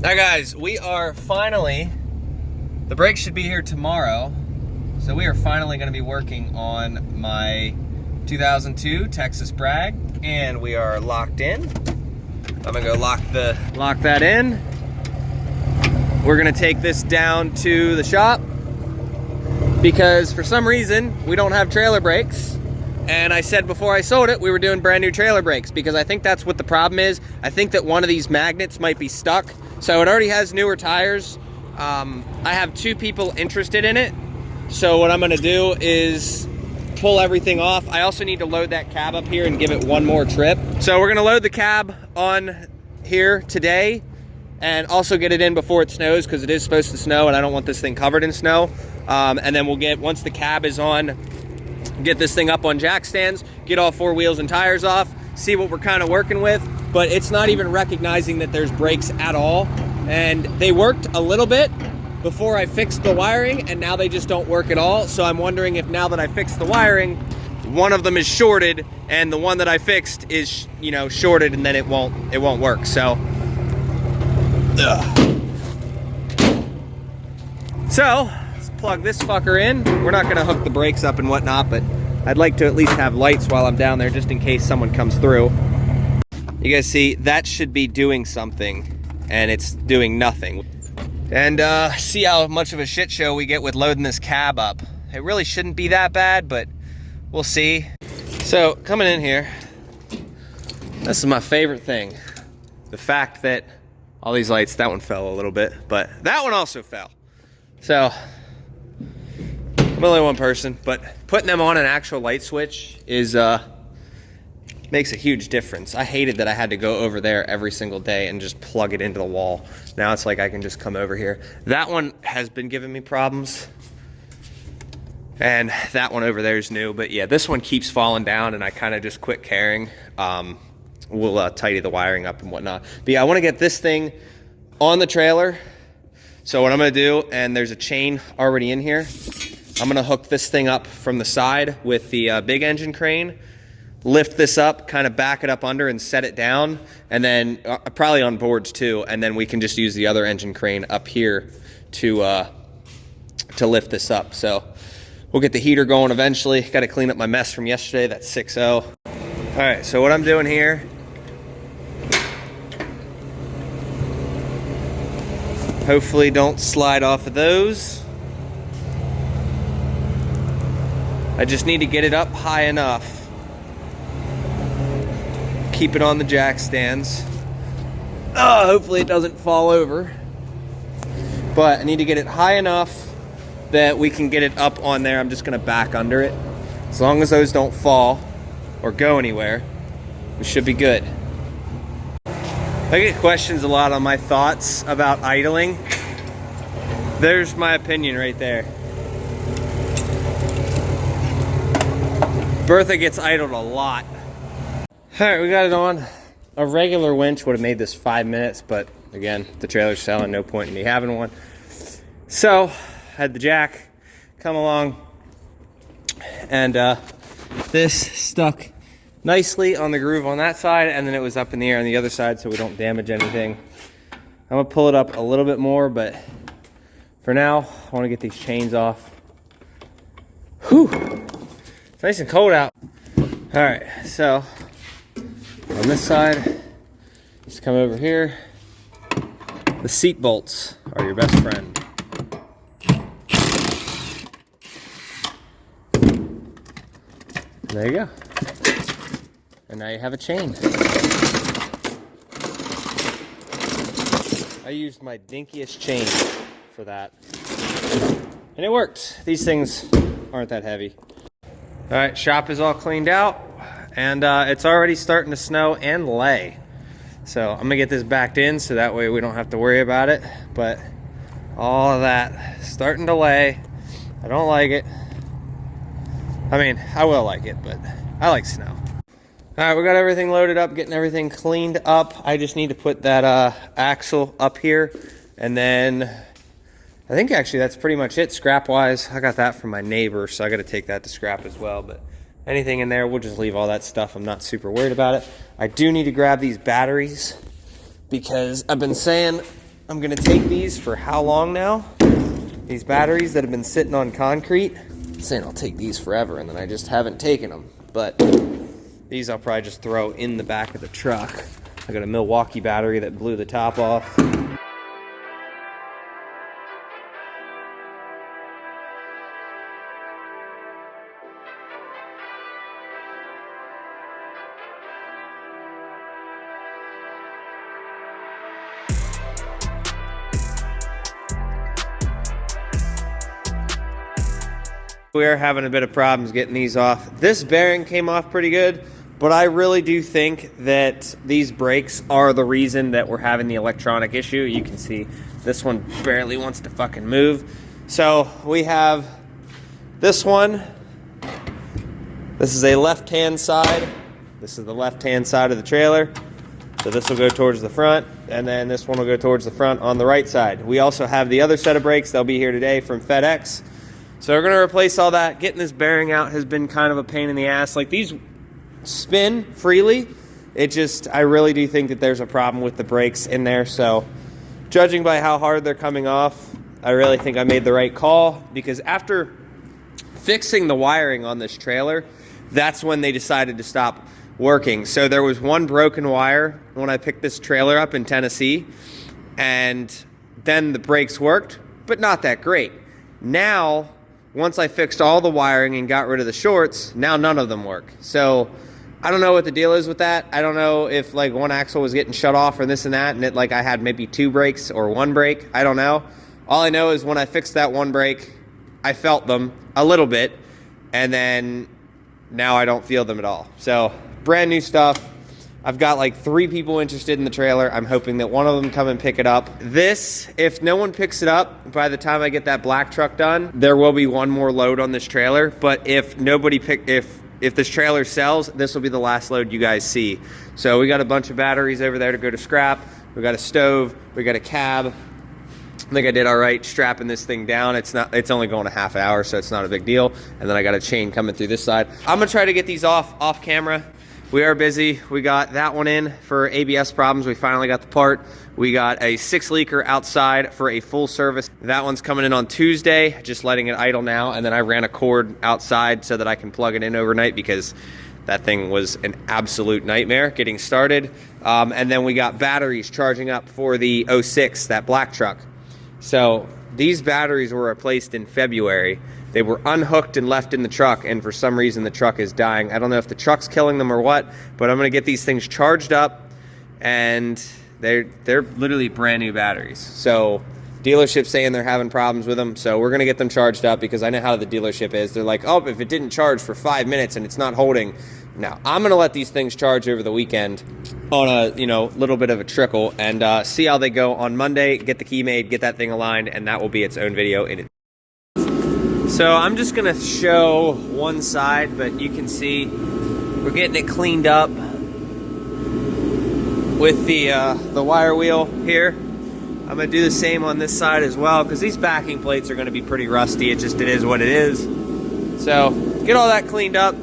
Now guys, we are finally, the brakes should be here tomorrow, so we are finally going to be working on my 2002 Texas Brag, and we are locked in. I'm gonna go lock that in. We're gonna take this down to the shop because for some reason we don't have trailer brakes. And I said before I sold it, we were doing brand new trailer brakes because I think that's what the problem is. I think that one of these magnets might be stuck. So it already has newer tires. I have 2 people interested in it. So what I'm gonna do is pull everything off. I also need to load that cab up here and give it one more trip. So we're gonna load the cab on here today and also get it in before it snows because it is supposed to snow and I don't want this thing covered in snow. And then we'll get, once the cab is on, get this thing up on jack stands, get all 4 wheels and tires off, see what we're kind of working with. But it's not even recognizing that there's brakes at all. And they worked a little bit before I fixed the wiring, and now they just don't work at all. So I'm wondering if now that I fixed the wiring, one of them is shorted and the one that I fixed is, you know, shorted, and then it won't work. So let's plug this fucker in. We're not gonna hook the brakes up and whatnot, but I'd like to at least have lights while I'm down there just in case someone comes through. You guys see, that should be doing something and it's doing nothing. And see how much of a shit show we get with loading this cab up. It really shouldn't be that bad, but we'll see. So coming in here, this is my favorite thing. The fact that all these lights, that one fell a little bit, but that one also fell. So I'm only one person, but putting them on an actual light switch is makes a huge difference. I hated that I had to go over there every single day and just plug it into the wall. Now it's like I can just come over here. That one has been giving me problems. And that one over there is new. But yeah, this one keeps falling down and I kind of just quit caring. We'll tidy the wiring up and whatnot. But yeah, I want to get this thing on the trailer. So what I'm going to do, and there's a chain already in here, I'm going to hook this thing up from the side with the big engine crane, lift this up, kind of back it up under and set it down, and then probably on boards too, and then we can just use the other engine crane up here to lift this up. So we'll get the heater going eventually. Got to clean up my mess from yesterday, that's 6-0. All right, so what I'm doing here, hopefully don't slide off of those. I just need to get it up high enough. Keep it on the jack stands. Hopefully it doesn't fall over. But I need to get it high enough that we can get it up on there. I'm just gonna back under it. As long as those don't fall or go anywhere, we should be good. I get questions a lot on my thoughts about idling. There's my opinion right there. Bertha gets idled a lot. All right, we got it on. A regular winch would have made this 5 minutes, but again, the trailer's selling, no point in me having one. So, had the jack come along, and this stuck nicely on the groove on that side, and then it was up in the air on the other side so we don't damage anything. I'm gonna pull it up a little bit more, but for now, I wanna get these chains off. Whew, it's nice and cold out. All right, so on this side, just come over here. The seat bolts are your best friend. There you go. And now you have a chain. I used my dinkiest chain for that. And it worked. These things aren't that heavy. All right, shop is all cleaned out. And it's already starting to snow and lay. So I'm gonna get this backed in so that way we don't have to worry about it. But all of that starting to lay. I don't like it. I mean, I will like it, but I like snow. All right, we got everything loaded up, getting everything cleaned up. I just need to put that axle up here. And then I think actually that's pretty much it scrap wise. I got that from my neighbor, so I got to take that to scrap as well. But anything in there, we'll just leave all that stuff. I'm not super worried about it. I do need to grab these batteries because I've been saying I'm gonna take these for how long now? These batteries that have been sitting on concrete. I'm saying I'll take these forever, and then I just haven't taken them. But these I'll probably just throw in the back of the truck. I got a Milwaukee battery that blew the top off. We are having a bit of problems getting these off. This bearing came off pretty good, but I really do think that these brakes are the reason that we're having the electronic issue. You can see this one barely wants to fucking move. So we have this one. This is a left-hand side. This is the left-hand side of the trailer. So this will go towards the front, and then this one will go towards the front on the right side. We also have the other set of brakes. They'll be here today from FedEx. So we're gonna replace all that. Getting this bearing out has been kind of a pain in the ass. Like, these spin freely. I really do think that there's a problem with the brakes in there. So judging by how hard they're coming off, I really think I made the right call, because after fixing the wiring on this trailer, that's when they decided to stop working. So there was one broken wire when I picked this trailer up in Tennessee, and then the brakes worked, but not that great. Now, once I fixed all the wiring and got rid of the shorts, now none of them work. So I don't know what the deal is with that. I don't know if like one axle was getting shut off or this and that, and it like I had maybe 2 brakes or 1 brake. I don't know. All I know is when I fixed that 1 brake, I felt them a little bit, and then now I don't feel them at all. So brand new stuff. I've got like 3 people interested in the trailer. I'm hoping that one of them come and pick it up. This, if no one picks it up by the time I get that black truck done, there will be 1 more load on this trailer. But if nobody if this trailer sells, this will be the last load you guys see. So we got a bunch of batteries over there to go to scrap. We got a stove, we got a cab. I think I did all right strapping this thing down. It's only going a half hour, so it's not a big deal. And then I got a chain coming through this side. I'm gonna try to get these off camera. We are busy. We got that one in for ABS problems. We finally got the part. We got a 6-leaker outside for a full service. That one's coming in on Tuesday, just letting it idle now. And then I ran a cord outside so that I can plug it in overnight, because that thing was an absolute nightmare getting started. And then we got batteries charging up for the 06, that black truck. So these batteries were replaced in February. They were unhooked and left in the truck, and for some reason the truck is dying. I don't know if the truck's killing them or what, but I'm gonna get these things charged up, and they're literally brand new batteries. So dealership's saying they're having problems with them, so we're gonna get them charged up, because I know how the dealership is. They're like, oh, if it didn't charge for 5 minutes and it's not holding. Now, I'm gonna let these things charge over the weekend on a little bit of a trickle, and see how they go on Monday, get the key made, get that thing aligned, and that will be its own video in it. So I'm just gonna show one side, but you can see we're getting it cleaned up with the wire wheel here. I'm gonna do the same on this side as well, because these backing plates are gonna be pretty rusty. It is what it is. So get all that cleaned up,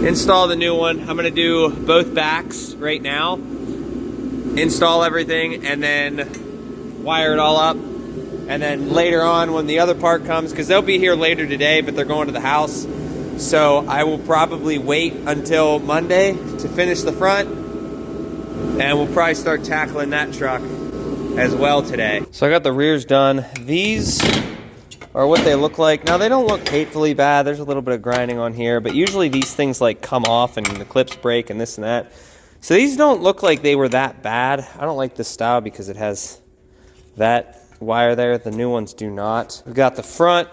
install the new one. I'm gonna do both backs right now, install everything, and then wire it all up. And then later on, when the other part comes, because they'll be here later today, but they're going to the house, so I will probably wait until Monday to finish the front, and we'll probably start tackling that truck as well today. So I got the rears done. These are what they look like. Now, they don't look hatefully bad. There's a little bit of grinding on here, but usually these things like come off and the clips break and this and that. So these don't look like they were that bad. I don't like this style because it has that wire there. The new ones do not. We've got the front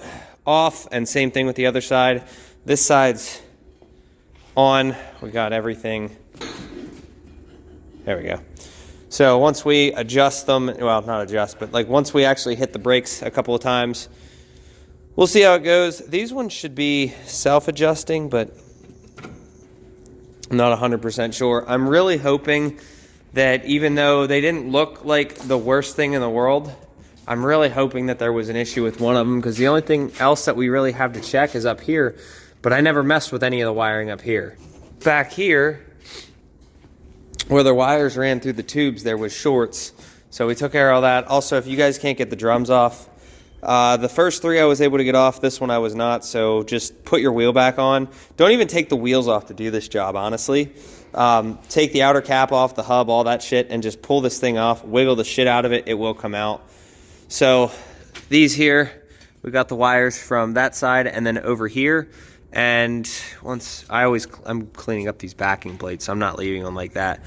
off, and same thing with the other side. This side's on. We got everything. There we go. So once we adjust them, well, not adjust, but like once we actually hit the brakes a couple of times, we'll see how it goes. These ones should be self-adjusting, but I'm not 100% sure. I'm really hoping that even though they didn't look like the worst thing in the world, I'm really hoping that there was an issue with one of them, because the only thing else that we really have to check is up here, but I never messed with any of the wiring up here. Back here, where the wires ran through the tubes, there was shorts. So we took care of all that. Also, if you guys can't get the drums off, the first 3 I was able to get off. This one I was not. So just put your wheel back on. Don't even take the wheels off to do this job, honestly. Take the outer cap off, the hub, all that shit, and just pull this thing off. Wiggle the shit out of it. It will come out. So these here, we got the wires from that side and then over here. And I'm cleaning up these backing plates, so I'm not leaving them like that.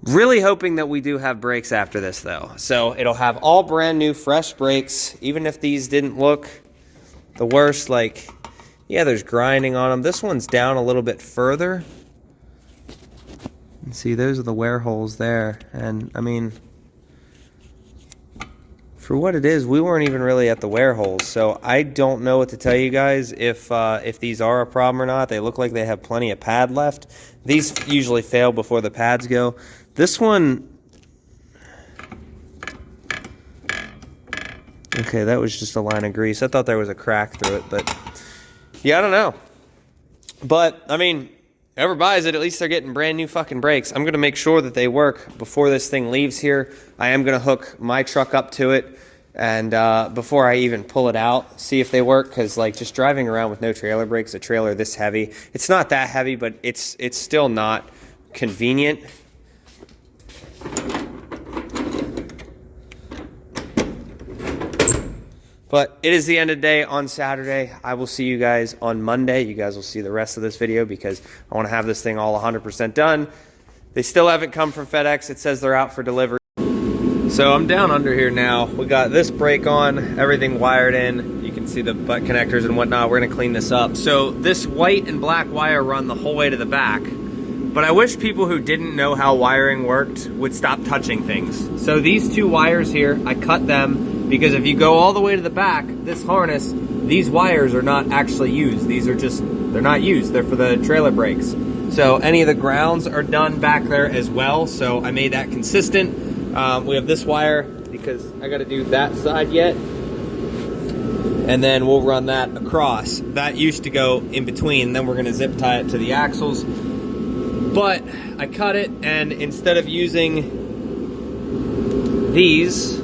Really hoping that we do have brakes after this though. So it'll have all brand new fresh brakes, even if these didn't look the worst. Like, yeah, there's grinding on them. This one's down a little bit further. And see, those are the wear holes there. And I mean, for what it is, we weren't even really at the wear holes, so I don't know what to tell you guys if these are a problem or not. They look like they have plenty of pad left. These usually fail before the pads go. This one, okay, that was just a line of grease. I thought there was a crack through it, but yeah, I don't know. But I mean, whoever buys it, at least they're getting brand new fucking brakes. I'm gonna make sure that they work before this thing leaves here. I am gonna hook my truck up to it, and before I even pull it out, see if they work. Because like just driving around with no trailer brakes, a trailer this heavy, it's not that heavy, but it's still not convenient. But it is the end of the day on Saturday. I will see you guys on Monday. You guys will see the rest of this video because I want to have this thing all 100% done. They still haven't come from FedEx. It says they're out for delivery. So I'm down under here now. We got this brake on, everything wired in. You can see the butt connectors and whatnot. We're gonna clean this up. So this white and black wire run the whole way to the back. But I wish people who didn't know how wiring worked would stop touching things. So these 2 wires here, I cut them because if you go all the way to the back, this harness, these wires are not actually used. These are just, they're not used. They're for the trailer brakes. So any of the grounds are done back there as well. So I made that consistent. We have this wire because I got to do that side yet. And then we'll run that across. That used to go in between. Then we're going to zip tie it to the axles. But I cut it, and instead of using these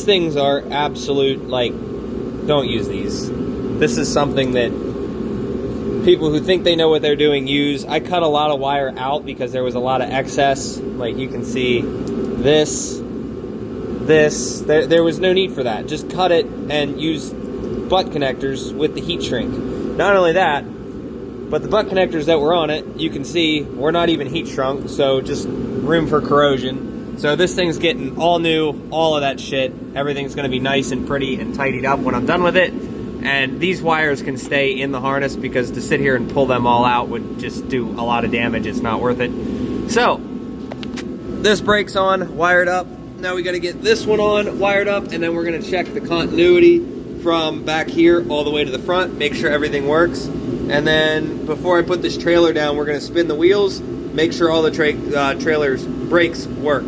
things are absolute, like, don't use these. This is something that people who think they know what they're doing use. I cut a lot of wire out because there was a lot of excess. Like you can see this. There was no need for that. Just cut it and use butt connectors with the heat shrink. Not only that, but the butt connectors that were on it, you can see, were not even heat shrunk, so just room for corrosion. So this thing's getting all new, all of that shit. Everything's gonna be nice and pretty and tidied up when I'm done with it. And these wires can stay in the harness because to sit here and pull them all out would just do a lot of damage. It's not worth it. So, this brake's on, wired up. Now we gotta get this one on, wired up, and then we're gonna check the continuity from back here all the way to the front, make sure everything works. And then before I put this trailer down, we're gonna spin the wheels, make sure all the trailer's brakes work.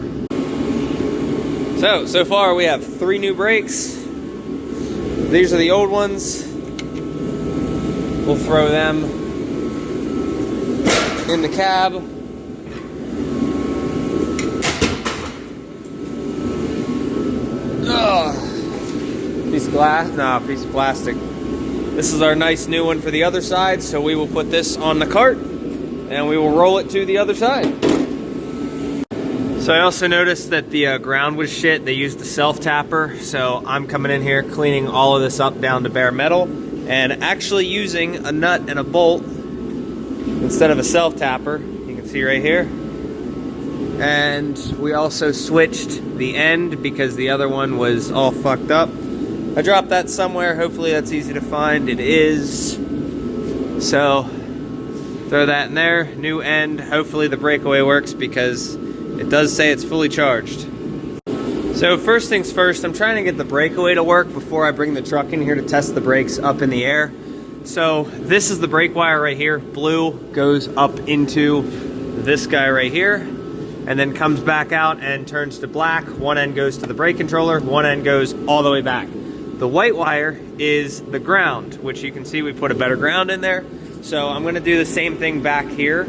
So far we have 3 new brakes. These are the old ones. We'll throw them in the cab. Piece of glass? No, piece of plastic. This is our nice new one for the other side, so we will put this on the cart and we will roll it to the other side. So I also noticed that the ground was shit. They used the self-tapper, so I'm coming in here cleaning all of this up down to bare metal and actually using a nut and a bolt instead of a self-tapper. You can see right here. And we also switched the end because the other one was all fucked up. I dropped that somewhere. Hopefully that's easy to find. It is. So throw that in there. New end. Hopefully the breakaway works because it does say it's fully charged. So first things first, I'm trying to get the breakaway to work before I bring the truck in here to test the brakes up in the air. So this is the brake wire right here. Blue goes up into this guy right here and then comes back out and turns to black. One end goes to the brake controller, one end goes all the way back. The white wire is the ground, which you can see we put a better ground in there. So I'm gonna do the same thing back here,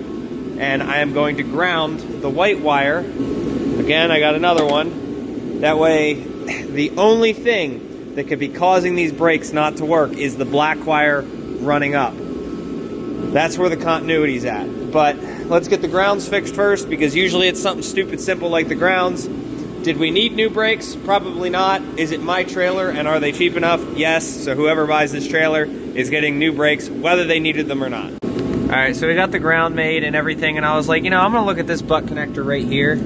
and I am going to ground the white wire, the again, I got another one. That way, the only thing that could be causing these brakes not to work is the black wire running up. That's where the continuity's at. But let's get the grounds fixed first, because usually it's something stupid simple like the grounds. Did we need new brakes? Probably not. Is it my trailer and are they cheap enough? Yes. So whoever buys this trailer is getting new brakes, whether they needed them or not. All right, so we got the ground made and everything, and I was like, you know, I'm gonna look at this butt connector right here.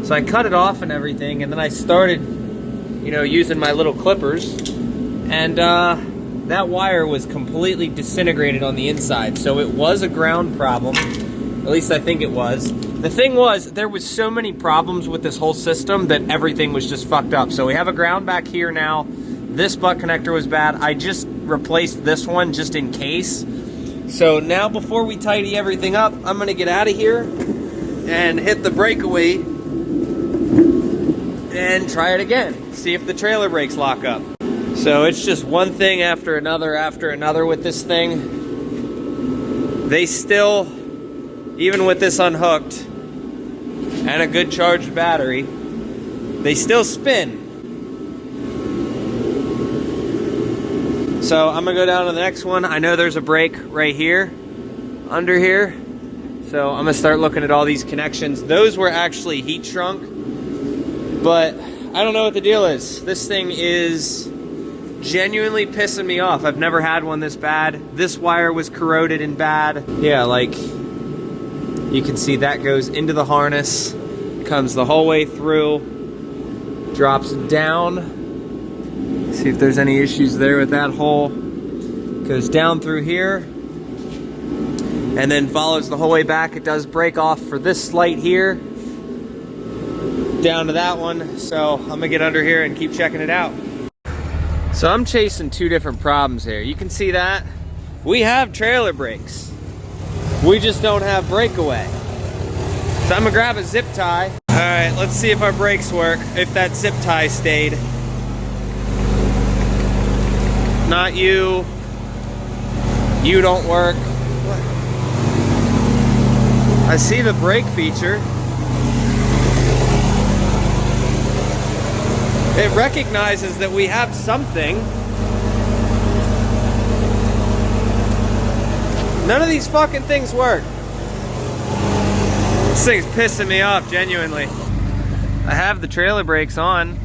So I cut it off and everything, and then I started, you know, using my little clippers, and that wire was completely disintegrated on the inside. So it was a ground problem. At least I think it was. The thing was, there was so many problems with this whole system that everything was just fucked up. So we have a ground back here now. This butt connector was bad. I just replaced this one just in case. So now before we tidy everything up, I'm gonna get out of here and hit the Breakaway and try it again. See if the trailer brakes lock up. So it's just one thing after another with this thing. They still, even with this unhooked and a good charged battery, they still spin. So I'm gonna go down to the next one. I know there's a brake right here, under here. So I'm gonna start looking at all these connections. Those were actually heat shrunk, but I don't know what the deal is. This thing is genuinely pissing me off. I've never had one this bad. This wire was corroded and bad. Yeah, like you can see that goes into the harness, comes the whole way through, drops down. See if there's any issues there with that hole. Goes down through here and then follows the whole way back. It does break off for this light here down to that one. So I'm gonna get under here and keep checking it out. So I'm chasing two different problems here. You can see that we have trailer brakes. We just don't have Breakaway. So I'm gonna grab a zip tie. All right, let's see if our brakes work, if that zip tie stayed. Not you. You don't work. I see the brake feature. It recognizes that we have something. None of these fucking things work. This thing's pissing me off, genuinely. I have the trailer brakes on.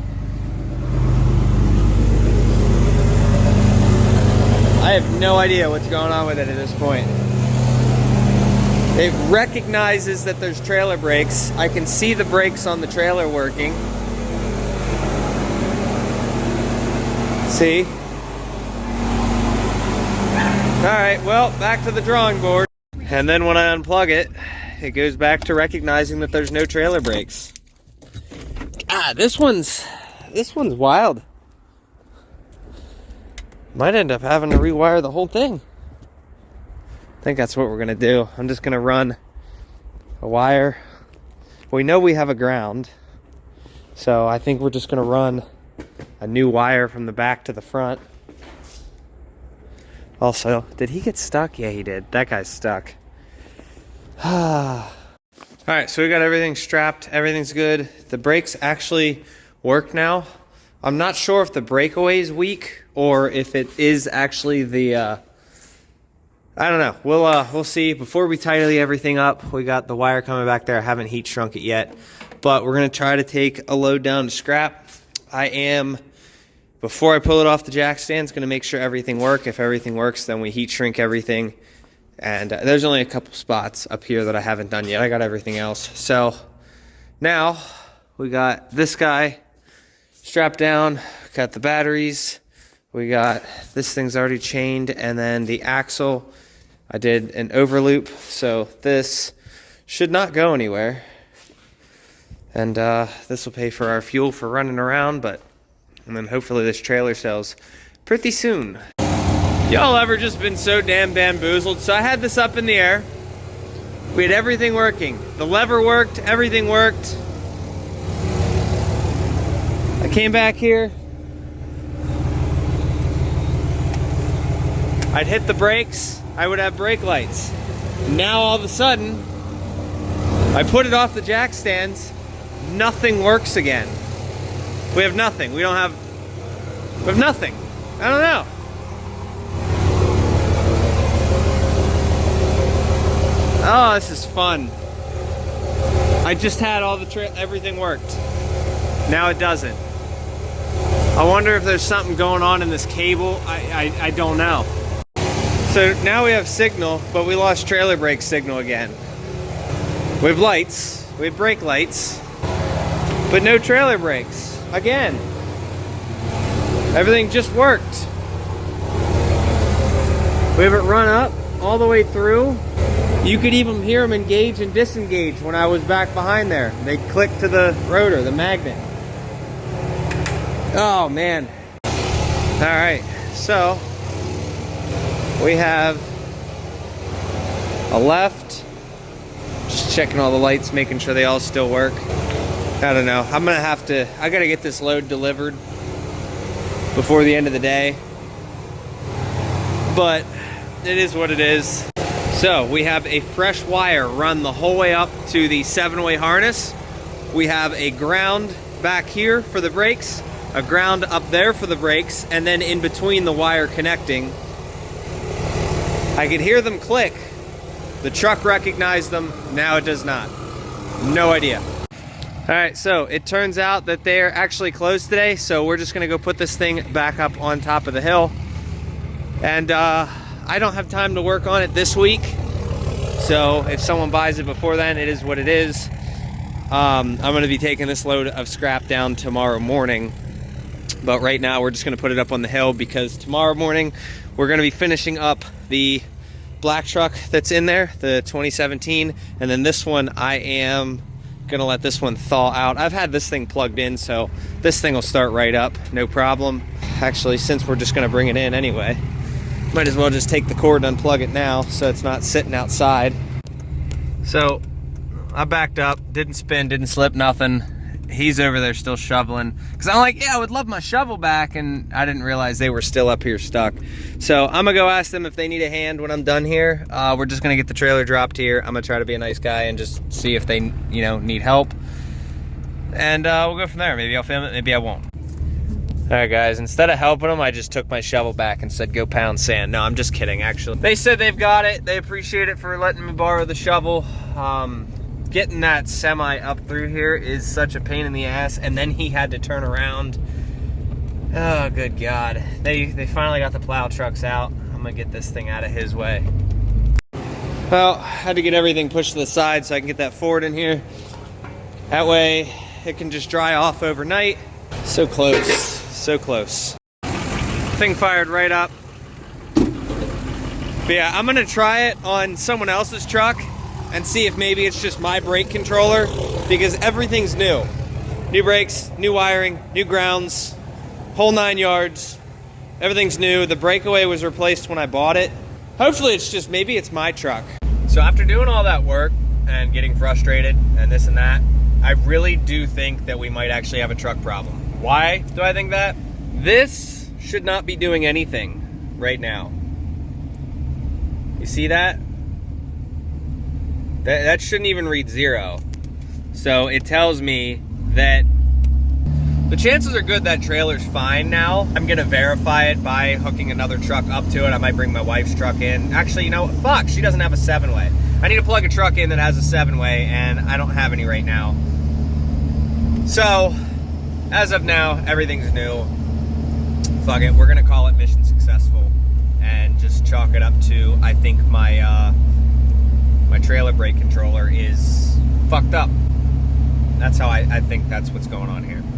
I have no idea what's going on with it at this point. It recognizes that there's trailer brakes. I can see the brakes on the trailer working. See? Alright, well, back to the drawing board. And then when I unplug it, it goes back to recognizing that there's no trailer brakes. God, this one's wild. Might end up having to rewire the whole thing. I think that's what we're gonna do. I'm just gonna run a wire. We know we have a ground, so I think we're just gonna run a new wire from the back to the front. Also, did he get stuck? Yeah, he did. That guy's stuck. All right, so we got everything strapped. Everything's good. The brakes actually work now. I'm not sure if the Breakaway is weak or if it is actually the, I don't know. We'll see. Before we tidy everything up, we got the wire coming back there. I haven't heat shrunk it yet, but we're gonna try to take a load down to scrap. Before I pull it off the jack stand, gonna make sure everything works. If everything works, then we heat shrink everything. And there's only a couple spots up here that I haven't done yet. I got everything else. So now we got this guy strapped down, got the batteries, we got this thing's already chained, and then the axle, I did an overloop, so this should not go anywhere. And this will pay for our fuel for running around, and then hopefully this trailer sells pretty soon. Y'all ever just been so damn bamboozled? So I had this up in the air. We had everything working. The lever worked, everything worked. I came back here. I'd hit the brakes, I would have brake lights. Now all of a sudden, I put it off the jack stands, nothing works again. We have nothing. We have nothing. I don't know. Oh, this is fun. I just had all the everything worked. Now it doesn't. I wonder if there's something going on in this cable. I don't know. So now we have signal, but we lost trailer brake signal again. We have lights, we have brake lights, but no trailer brakes again. Everything just worked. We have it run up all the way through. You could even hear them engage and disengage when I was back behind there. They click to the rotor, the magnet. Oh man. All right, so we have a left, just checking all the lights, making sure they all still work. I don't know, I gotta get this load delivered before the end of the day, but it is what it is. So we have a fresh wire run the whole way up to the 7-way harness. We have a ground back here for the brakes, a ground up there for the brakes, and then in between the wire connecting. I could hear them click. The truck recognized them, now it does not. No idea. All right, so it turns out that they're actually closed today, so we're just gonna go put this thing back up on top of the hill. And I don't have time to work on it this week, so if someone buys it before then, it is what it is. I'm gonna be taking this load of scrap down tomorrow morning, but right now we're just gonna put it up on the hill because tomorrow morning we're gonna be finishing up the black truck that's in there, the 2017, and then this one I am gonna let this one thaw out. I've had this thing plugged in, so this thing will start right up, no problem. Actually, since we're just gonna bring it in anyway, might as well just take the cord and unplug it now so it's not sitting outside. So I backed up, didn't spin, didn't slip, nothing. He's over there still shoveling. Because I'm like, yeah, I would love my shovel back, and I didn't realize they were still up here stuck. So I'm gonna go ask them if they need a hand when I'm done here. We're just gonna get the trailer dropped here. I'm gonna try to be a nice guy and just see if they, you know, need help. And we'll go from there. Maybe I'll film it, maybe I won't. All right, guys, instead of helping them, I just took my shovel back and said, go pound sand. No, I'm just kidding, actually. They said they've got it. They appreciate it for letting me borrow the shovel. Getting that semi up through here is such a pain in the ass, and then he had to turn around. Oh, good God. They finally got the plow trucks out. I'm gonna get this thing out of his way. Well, I had to get everything pushed to the side so I can get that forward in here. That way, it can just dry off overnight. So close, so close. Thing fired right up. But yeah, I'm gonna try it on someone else's truck and see if maybe it's just my brake controller, because everything's new. New brakes, new wiring, new grounds, whole 9 yards. Everything's new. The Breakaway was replaced when I bought it. Hopefully it's just, maybe it's my truck. So after doing all that work and getting frustrated and this and that, I really do think that we might actually have a truck problem. Why do I think that? This should not be doing anything right now. You see that? That shouldn't even read 0. So it tells me that the chances are good that trailer's fine now. I'm gonna verify it by hooking another truck up to it. I might bring my wife's truck in. Actually, you know what? Fuck, she doesn't have a 7-way. I need to plug a truck in that has a 7-way, and I don't have any right now. So, as of now, everything's new. Fuck it, we're gonna call it mission successful and just chalk it up to, I think my trailer brake controller is fucked up. That's how I think that's what's going on here.